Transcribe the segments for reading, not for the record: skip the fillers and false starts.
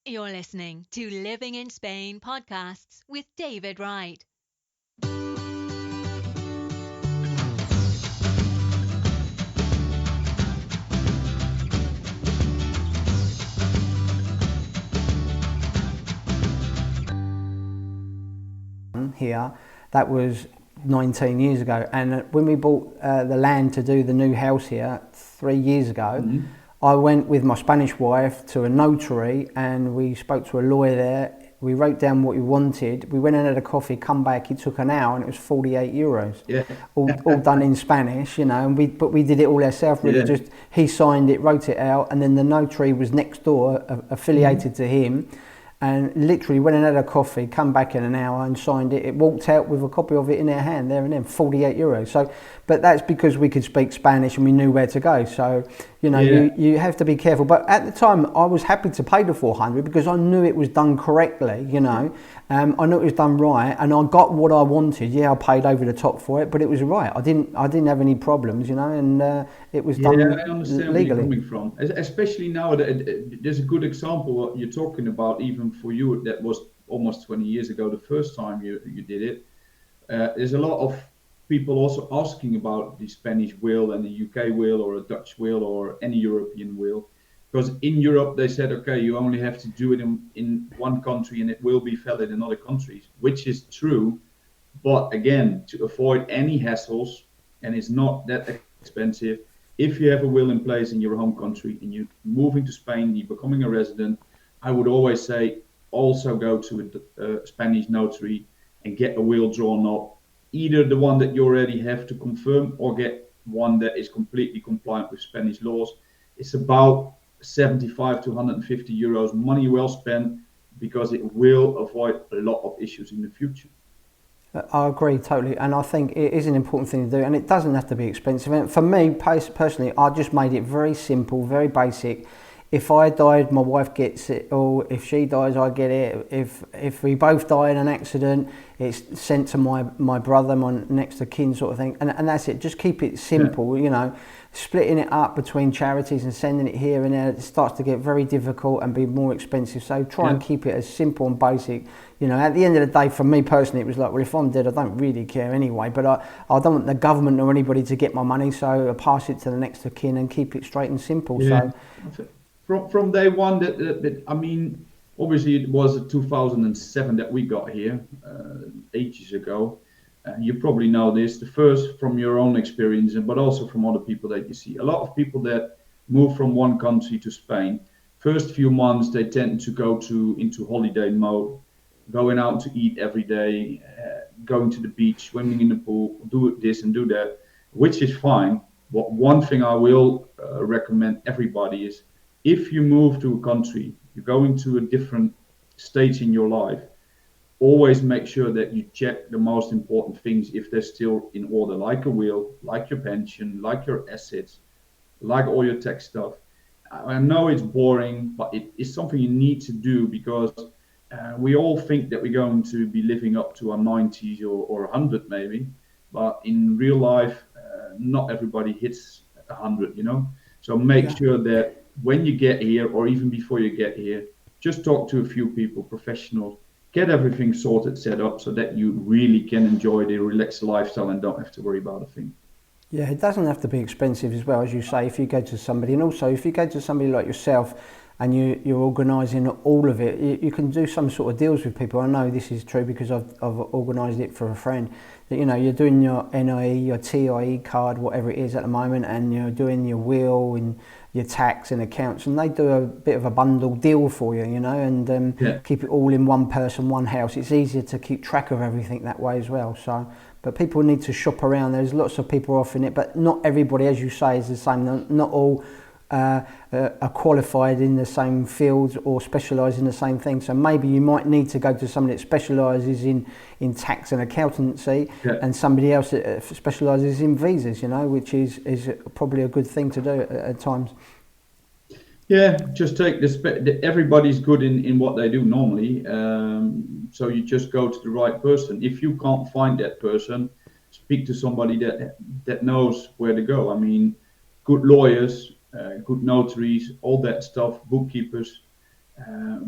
You're listening to Living in Spain podcasts with David Wright. Here, that was 19 years ago, and when we bought the land to do the new house here 3 years ago, I went with my Spanish wife to a notary and we spoke to a lawyer there. We wrote down what we wanted. We went and had a coffee, come back. It took an hour and it was 48 euros. Yeah. all done in Spanish, and we did it all ourselves. Really, Yeah. just he signed it, wrote it out, and then the notary was next door, affiliated to him. And literally went and had a coffee, come back in an hour and signed it. It walked out with a copy of it in their hand there and then, 48 euros. So, but that's because we could speak Spanish and we knew where to go. So, you have to be careful. But at the time, I was happy to pay the 400 because I knew it was done correctly, I knew it was done right and I got what I wanted. Yeah, I paid over the top for it, but it was right. I didn't have any problems, and it was done Yeah, I understand where you're legally. coming from. Especially now, there's a good example what you're talking about, even for you, that was almost 20 years ago, the first time you did it. There's a lot of people also asking about the Spanish will and the UK will or a Dutch will or any European will. Because in Europe, they said, okay, you only have to do it in one country and it will be valid in other countries, which is true. But again, to avoid any hassles, and it's not that expensive, if you have a will in place in your home country and you're moving to Spain, you're becoming a resident, I would always say also go to a Spanish notary and get a will drawn up, either the one that you already have to confirm or get one that is completely compliant with Spanish laws. It's about 75 to 150 euros, money well spent, because it will avoid a lot of issues in the future. I agree totally, and I think it is an important thing to do, and it doesn't have to be expensive. And for me personally, I just made it very simple, very basic. If I died, my wife gets it, or if she dies, I get it. If we both die in an accident, it's sent to my brother, my next of kin, sort of thing, and that's it. Just keep it simple, Splitting it up between charities and sending it here and there, it starts to get very difficult and be more expensive. So try and keep it as simple and basic. At the end of the day, for me personally, it was like, well, if I'm dead, I don't really care anyway. But I don't want the government or anybody to get my money, so I pass it to the next of kin and keep it straight and simple. Yeah. So From day one, that I mean, obviously it was 2007 that we got here, ages ago. You probably know this, the first from your own experience, but also from other people that you see. A lot of people that move from one country to Spain, first few months they tend to go into holiday mode, going out to eat every day, going to the beach, swimming in the pool, do this and do that, which is fine. But one thing I will recommend everybody is, if you move to a country, you're going to a different stage in your life, always make sure that you check the most important things if they're still in order, like a will, like your pension, like your assets, like all your tax stuff. I know it's boring, but it is something you need to do, because we all think that we're going to be living up to our 90s or 100 maybe, but in real life, not everybody hits 100, So make sure that when you get here, or even before you get here, just talk to a few people, professionals, get everything sorted, set up, so that you really can enjoy the relaxed lifestyle and don't have to worry about a thing. yeah, it doesn't have to be expensive as well, as you say, if you go to somebody. And also, if you go to somebody like yourself and you're organising all of it, you can do some sort of deals with people. I know this is true because I've organised it for a friend. That, you're doing your NIE, your TIE card, whatever it is at the moment, and you're doing your will and your tax and accounts, and they do a bit of a bundle deal for you, and keep it all in one person, one house. It's easier to keep track of everything that way as well. So, but people need to shop around. There's lots of people offering it, but not everybody, as you say, is the same. Not all are qualified in the same fields or specialise in the same thing. So maybe you might need to go to somebody that specialises in tax and accountancy, and somebody else that specialises in visas, which is probably a good thing to do at times. Yeah, just take this. Everybody's good in what they do normally. So you just go to the right person. If you can't find that person, speak to somebody that knows where to go. I mean, good lawyers, good notaries, all that stuff, bookkeepers.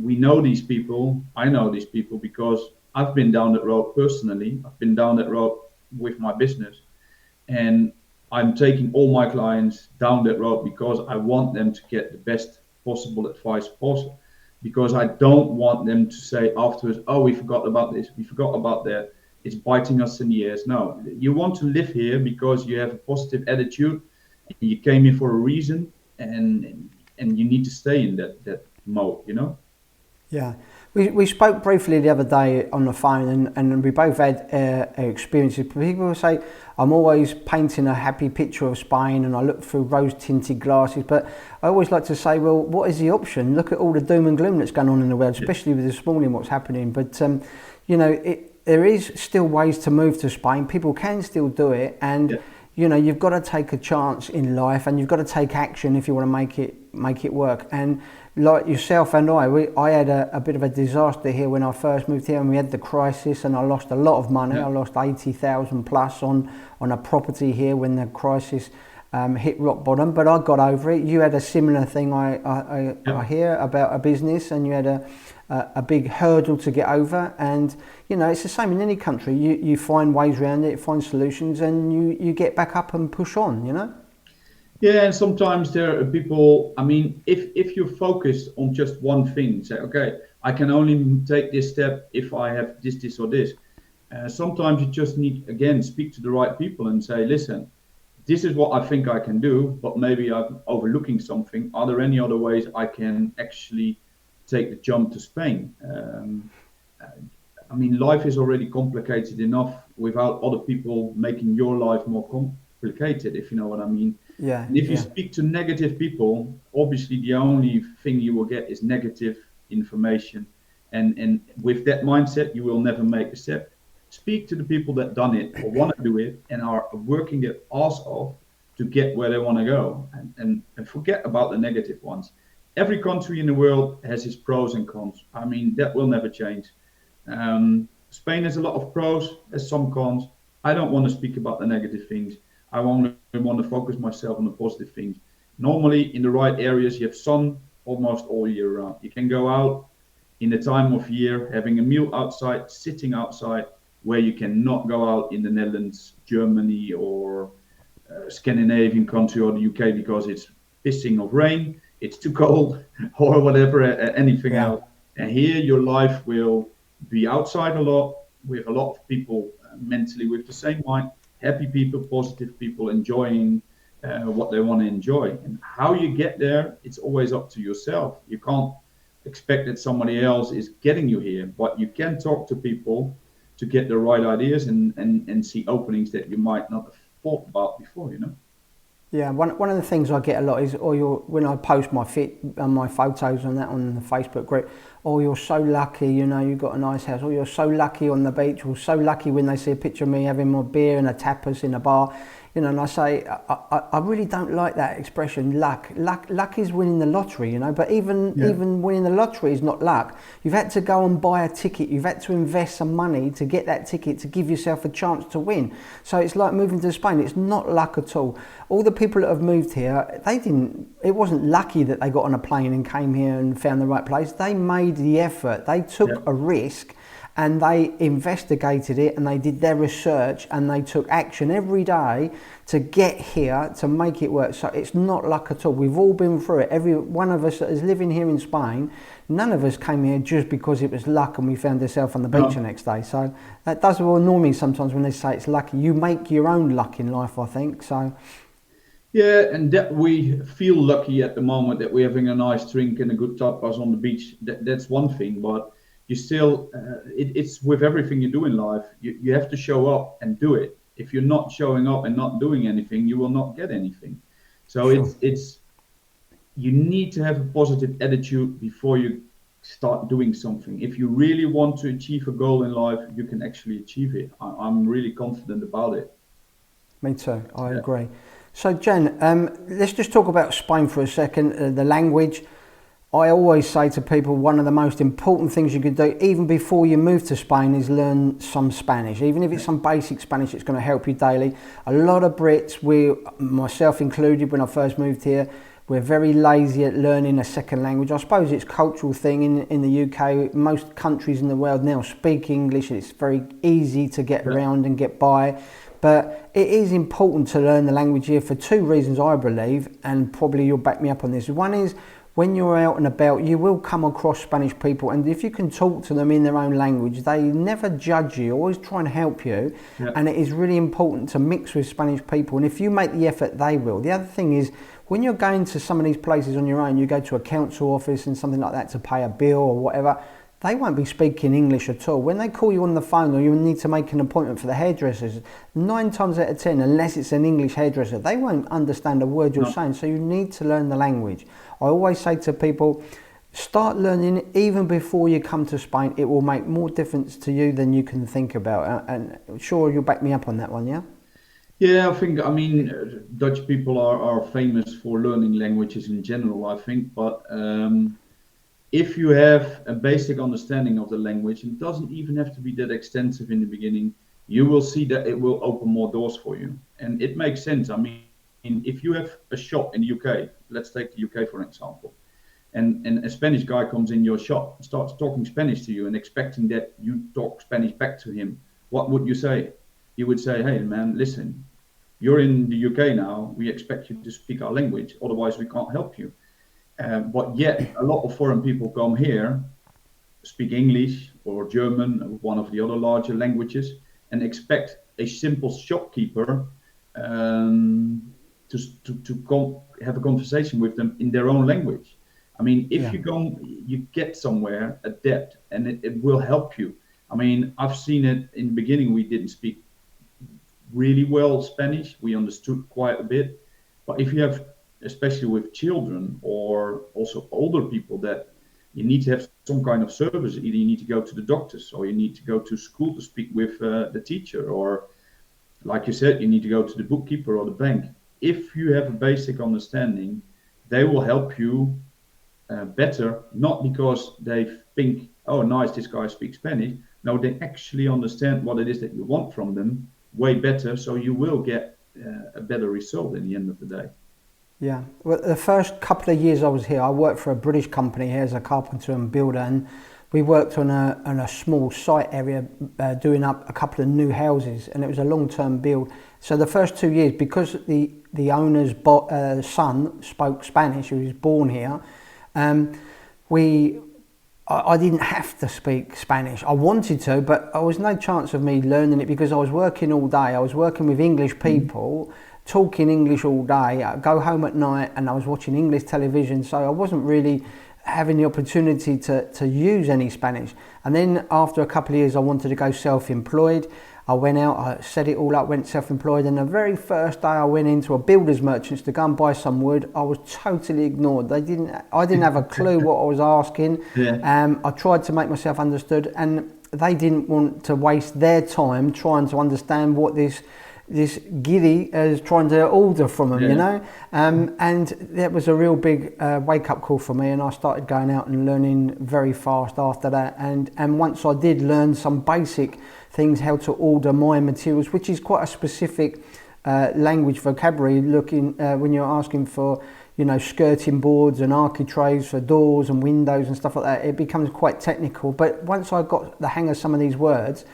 We know these people. I know these people because I've been down that road personally. I've been down that road with my business, and I'm taking all my clients down that road because I want them to get the best possible advice possible. Because I don't want them to say afterwards, "Oh, we forgot about this. We forgot about that. It's biting us in the ears." No, you want to live here because you have a positive attitude. You came here for a reason, and you need to stay in that mode. You know. Yeah, we spoke briefly the other day on the phone, and we both had experiences. People say I'm always painting a happy picture of Spain, and I look through rose-tinted glasses. But I always like to say, well, what is the option? Look at all the doom and gloom that's going on in the world, especially with this morning what's happening. But you know, there is still ways to move to Spain. People can still do it, and you know, you've got to take a chance in life, and you've got to take action if you want to make it work. And like yourself and I had a bit of a disaster here when I first moved here, and we had the crisis, and I lost a lot of money. I lost 80,000 plus on a property here when the crisis hit rock bottom, but I got over it. You had a similar thing I hear about a business, and you had a big hurdle to get over. And you know, it's the same in any country. You find ways around it, find solutions, and you get back up and push on, you know. Yeah, and sometimes there are people, I mean, if you're focused on just one thing, say, okay, I can only take this step if I have this or this. Sometimes you just need, again, speak to the right people and say, listen, this is what I think I can do, but maybe I'm overlooking something. Are there any other ways I can actually take the jump to Spain? I mean, life is already complicated enough without other people making your life more complicated, if you know what I mean. Yeah. And if you speak to negative people, obviously the only thing you will get is negative information. And with that mindset, you will never make a step. Speak to the people that done it or want to do it and are working their ass off to get where they want to go. And forget about the negative ones. Every country in the world has its pros and cons. I mean, that will never change. Spain has a lot of pros, has some cons. I don't want to speak about the negative things. I want to focus myself on the positive things. Normally, in the right areas, you have sun almost all year round. You can go out in the time of year, having a meal outside, sitting outside, where you cannot go out in the Netherlands, Germany, or Scandinavian country or the UK because it's pissing of rain, it's too cold, or whatever, anything else. And here, your life will be outside a lot with a lot of people mentally with the same mind. Happy people, positive people, enjoying what they want to enjoy. And how you get there, it's always up to yourself. You can't expect that somebody else is getting you here, but you can talk to people to get the right ideas and see openings that you might not have thought about before, you know? Yeah, one of the things I get a lot is, when I post my photos on the Facebook group, you're so lucky, you know, you've got a nice house, you're so lucky on the beach, or so lucky when they see a picture of me having my beer and a tapas in a bar, you know, and I say, I really don't like that expression, luck. Luck is winning the lottery, you know, but even winning the lottery is not luck. You've had to go and buy a ticket, you've had to invest some money to get that ticket, to give yourself a chance to win. So it's like moving to Spain, it's not luck at all. All the people that have moved here, it wasn't lucky that they got on a plane and came here and found the right place. They made the effort, they took a risk, and they investigated it, and they did their research, and they took action every day to get here, to make it work. So it's not luck at all. We've all been through it. Every one of us that is living here in Spain, none of us came here just because it was luck and we found ourselves on the beach the next day. So that does annoy me sometimes when they say it's lucky. You make your own luck in life, I think. So. Yeah, and that we feel lucky at the moment that we're having a nice drink and a good tapas on the beach. That's one thing, but you still, it's with everything you do in life, you have to show up and do it. If you're not showing up and not doing anything, you will not get anything. So sure. it's you need to have a positive attitude before you start doing something. If you really want to achieve a goal in life, you can actually achieve it. I'm really confident about it. Me too, I agree. So Jen, let's just talk about Spain for a second, the language. I always say to people, one of the most important things you can do, even before you move to Spain, is learn some Spanish. Even if it's some basic Spanish, it's going to help you daily. A lot of Brits, myself included, when I first moved here, We're very lazy at learning a second language. I suppose it's a cultural thing in the UK. Most countries in the world now speak English. It's very easy to get around and get by. But it is important to learn the language here for two reasons, I believe, and probably you'll back me up on this. One is, when you're out and about, you will come across Spanish people, and if you can talk to them in their own language, they never judge you, always try and help you. And it is really important to mix with Spanish people, and if you make the effort, they will. The other thing is, when you're going to some of these places on your own, you go to a council office and something like that to pay a bill or whatever, they won't be speaking English at all. When they call you on the phone or you need to make an appointment for the hairdressers, 9 times out of 10, unless it's an English hairdresser, they won't understand a word you're saying. So you need to learn the language. I always say to people, start learning it even before you come to Spain. It will make more difference to you than you can think about. And sure, you'll back me up on that one, yeah? Yeah, I mean, Dutch people are famous for learning languages in general, I think, but if you have a basic understanding of the language, and it doesn't even have to be that extensive in the beginning, you will see that it will open more doors for you. And it makes sense. I mean, if you have a shop in the UK, let's take the UK for example, and a Spanish guy comes in your shop and starts talking Spanish to you and expecting that you talk Spanish back to him, what would you say? You would say, hey man, listen, you're in the UK now, we expect you to speak our language, otherwise we can't help you. But yet, a lot of foreign people come here, speak English or German, one of the other larger languages, and expect a simple shopkeeper to go have a conversation with them in their own language. I mean, if you get somewhere, adapt, and it will help you. I mean, I've seen it in the beginning. We didn't speak really well Spanish. We understood quite a bit. But if you have, especially with children or also older people, that you need to have some kind of service. Either you need to go to the doctors or you need to go to school to speak with the teacher, or like you said, you need to go to the bookkeeper or the bank. If you have a basic understanding, they will help you better, not because they think, oh nice, this guy speaks Spanish. No, they actually understand what it is that you want from them way better, so you will get a better result in the end of the day. Yeah, well, the first couple of years I was here, I worked for a British company here as a carpenter and builder, and we worked on a small site area doing up a couple of new houses, and it was a long-term build. So the first 2 years, because the owner's son spoke Spanish, who was born here, I didn't have to speak Spanish. I wanted to, but there was no chance of me learning it because I was working all day. I was working with English people, talking English all day. I'd go home at night and I was watching English television, so I wasn't really having the opportunity to use any Spanish. And then after a couple of years, I wanted to go self-employed. I went out, I set it all up, went self-employed, and the very first day I went into a builder's merchants to go and buy some wood, I was totally ignored. I didn't have a clue what I was asking. I tried to make myself understood, and they didn't want to waste their time trying to understand what this giddy is trying to order from them, you know. And that was a real big wake-up call for me, and I started going out and learning very fast after that. And once I did learn some basic things, how to order my materials, which is quite a specific language vocabulary, looking when you're asking for, you know, skirting boards and architraves for doors and windows and stuff like that, it becomes quite technical. But once I got the hang of some of these words,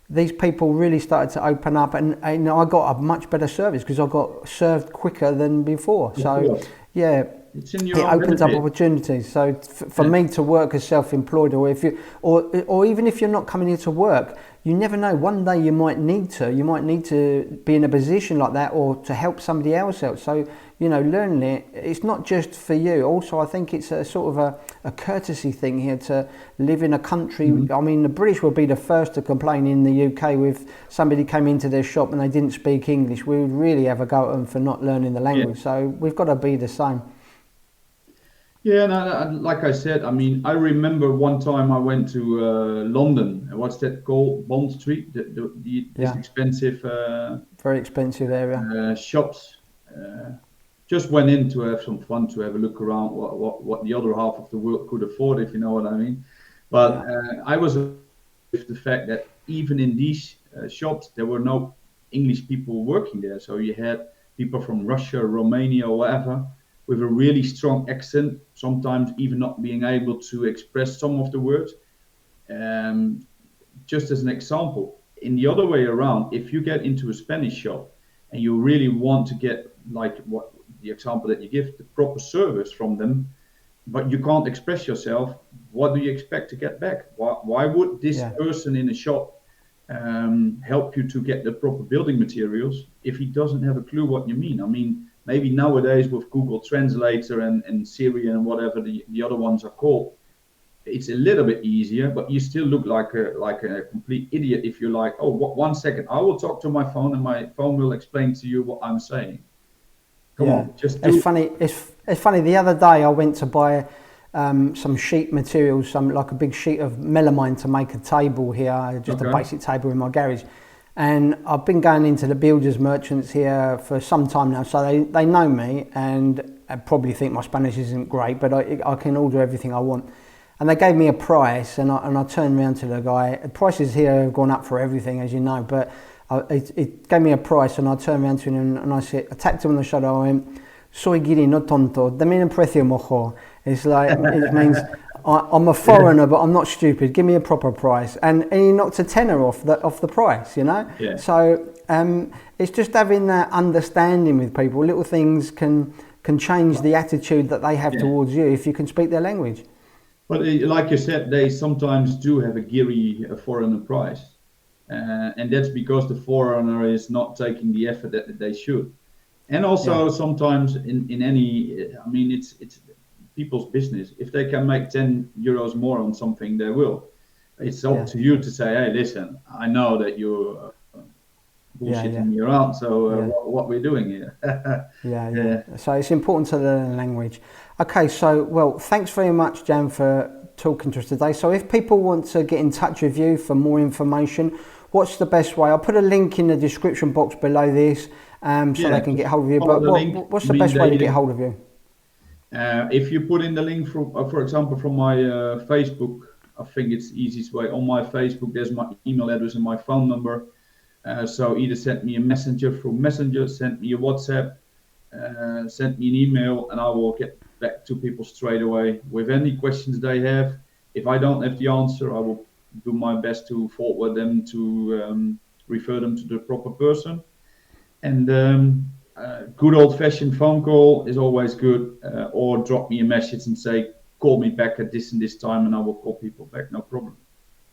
these people really started to open up, and I got a much better service because I got served quicker than before. So yeah, it opens up opportunities. So for me to work as self-employed, or if you, or even if you're not coming here to work, you never know. One day you might need to be in a position like that, or to help somebody else out. So, you know, learning it's not just for you. Also, I think it's a sort of a courtesy thing here to live in a country. I mean, the British will be the first to complain in the UK if somebody came into their shop and they didn't speak English. We would really have a go at them for not learning the language. So we've got to be the same. Yeah, and like I said, I mean, I remember one time I went to London. What's that called? Bond Street, this expensive, very expensive area. Shops. Just went in to have some fun, to have a look around what the other half of the world could afford, if you know what I mean. But I was with the fact that even in these shops, there were no English people working there. So you had people from Russia, Romania, or whatever. with a really strong accent, sometimes even not being able to express some of the words. Just as an example, in the other way around, if you get into a Spanish shop and you really want to get, like what the example that you give, the proper service from them, but you can't express yourself, what do you expect to get back? Why would this person in a shop help you to get the proper building materials if he doesn't have a clue what you mean? I mean, maybe nowadays with Google Translator and Siri and whatever the other ones are called, it's a little bit easier, but you still look like a complete idiot if you're like, oh, 1 second, I will talk to my phone and my phone will explain to you what I'm saying. Come on, just do it's funny. It's funny. The other day I went to buy some sheet materials, like a big sheet of melamine to make a table here, just a basic table in my garage. And I've been going into the builders merchants here for some time now, so they know me and I probably think my Spanish isn't great, but I can order everything I want. And they gave me a price, and I turned around to the guy. The prices here have gone up for everything, as you know, but it gave me a price, and I turned around to him and I tapped him on the shoulder. I went, "Soy guiri, no tonto. Dame un precio mejor." It's like, it means I'm a foreigner, but I'm not stupid. Give me a proper price. And he knocked a tenner off the price, you know? Yeah. So it's just having that understanding with people. Little things can change the attitude that they have towards you if you can speak their language. But like you said, they sometimes do have a giri foreigner price. And that's because the foreigner is not taking the effort that they should. And also sometimes in any, I mean, it's people's business. If they can make 10 euros more on something, they will. It's up to you to say, hey, listen, I know that you're bullshitting me around, so what we're doing here. So it's important to learn the language. Okay, so, well, thanks very much, Jan, for talking to us today. So if people want to get in touch with you for more information, what's the best way? I'll put a link in the description box below this so they can get hold of you. But what's the best way to get hold of you? If you put in the link, for example, from my Facebook, I think it's the easiest way. On my Facebook, there's my email address and my phone number. So either send me a messenger through Messenger, send me a WhatsApp, send me an email, and I will get back to people straight away with any questions they have. If I don't have the answer, I will do my best to forward them to refer them to the proper person. And good old-fashioned phone call is always good, or drop me a message and say, call me back at this and this time, and I will call people back, no problem.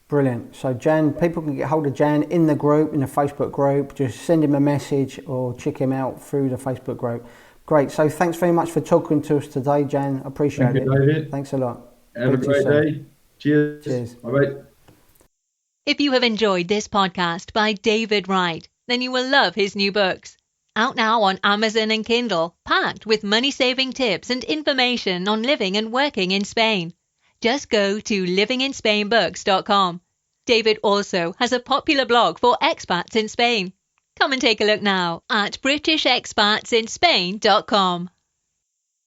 Brilliant. So Jan, people can get hold of Jan in the group, in the Facebook group. Just send him a message or check him out through the Facebook group. Great. So thanks very much for talking to us today, Jan. Appreciate it. Thank you, David. Thanks a lot. Have a great day. Cheers. Bye-bye. If you have enjoyed this podcast by David Wright, then you will love his new books. Out now on Amazon and Kindle, packed with money-saving tips and information on living and working in Spain. Just go to livinginspainbooks.com. David also has a popular blog for expats in Spain. Come and take a look now at britishexpatsinspain.com.